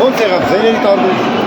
Ոնց եղավ ձեների տարբեր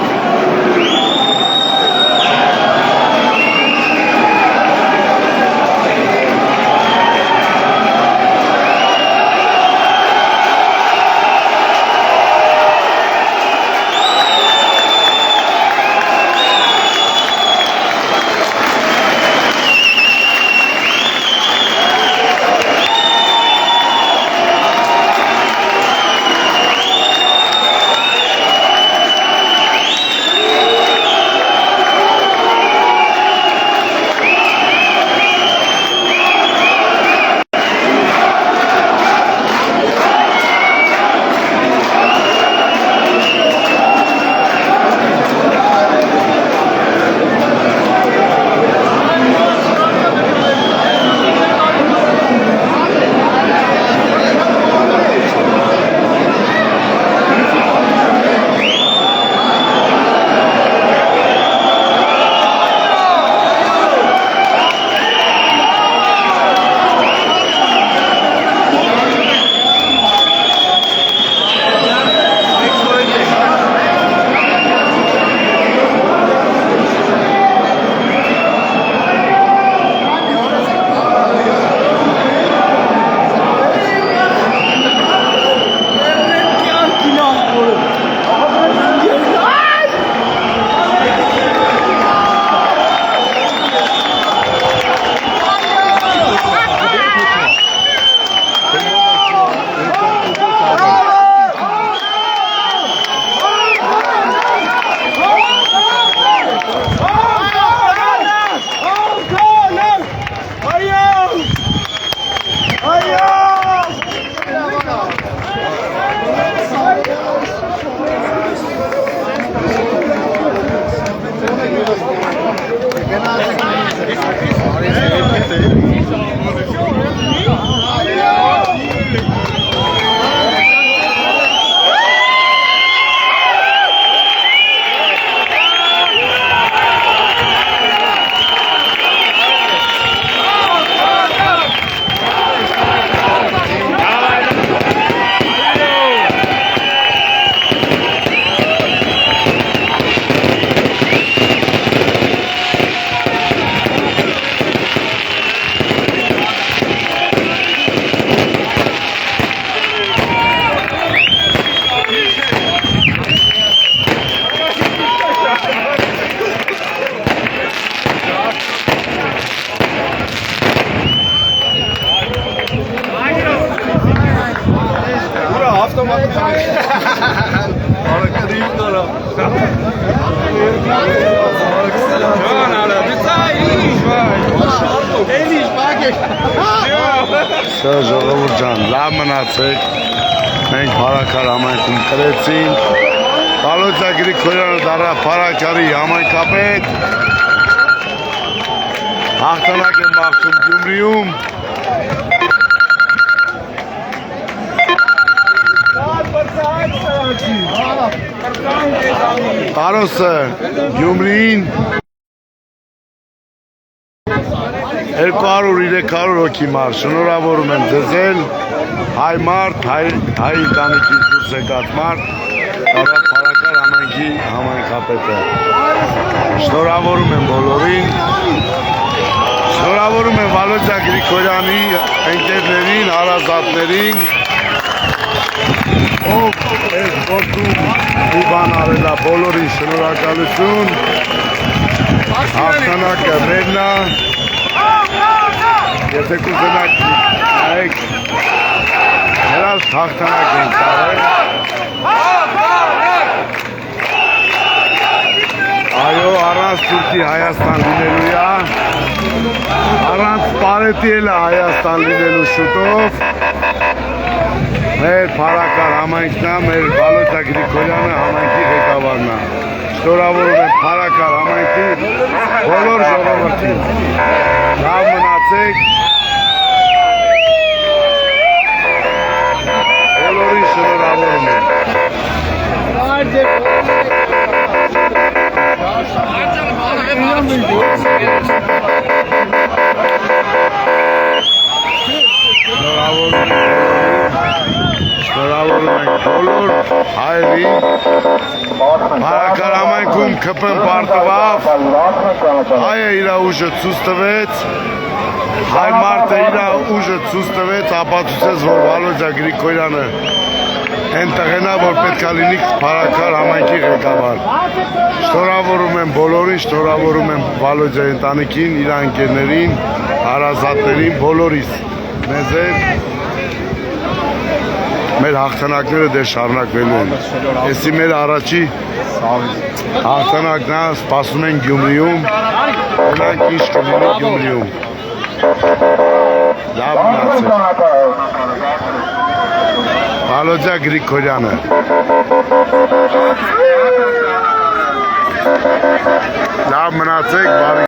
ժողովուրդ ջան, լավ մնացեք, մենք Փարաքար համայնքում կրեցինք, Բալոջա Գրիգորյանը դառավ Փարաքարի համայնքապետ, հաղթանակ եմ մաղթում Գյումրիում, Տարոսը Գյումրիին 200-300 հոգի մարդ, շնորհավորում եմ ձեզ, հայ մարդ, հայ ընտանիքից դուրս եկած մարդ, դառավ Փարաքար համայնքի համայնքապետը։ Շնորհավորում եմ բոլորին, շնորհավորում եմ Վալոջա Գրիգորյանի ընկերներին, հարազատներին, ով այս գործում մի բան արել է, բոլորին շնորհակալություն, հաղթանակը մերն է։ Եթե կուզենաք նայեք, նրանց հաղթանակ ենք տարել։ Այո, առանց Թուրքի Հայաստան լինելու է, առանց Պարետի էլ է Հայաստան լինելու շուտով։ Մեր Փարաքար համայնքն է, մեր Վալոջա Գրիգորյանը համայնքի ղեկավարն է։ Շնորհավորում եմ Փարաքար համայնքի բոլոր ժողովրդին։ Լավ մնացեք։ Բոլորին շնորհավորում եմ։ Շնորհավորում ենք բոլոր հայերի ընկերների Փարաքար համայնքում ԿՊ-ն պարտվավ, հայը իր ուժը ցույց տվեց, հայ մարդը իր ուժը ցույց տվեց, ապացուցեց, որ Վալոդյա Գրիգորյանը այնտեղն է, որ պետք է լինի Փարաքար համայնքի ղեկավար։ Շնորհավորում եմ բոլորին, շնորհավորում եմ Վալոդյա ընտանիքին, իր ընկերներին, հարազատներին, բոլորիս։ Մեր հաղթանակները դեռ շարունակվելու են։ Էսի մեր առաջի հաղթանակն է, սպասում են Գյումրիում, ունենք ինչ կլինի Գյումրիում։ Լավ մնացեք։ Վալոդյա Գրիգորյանը։ Լավ մնացեք, բարի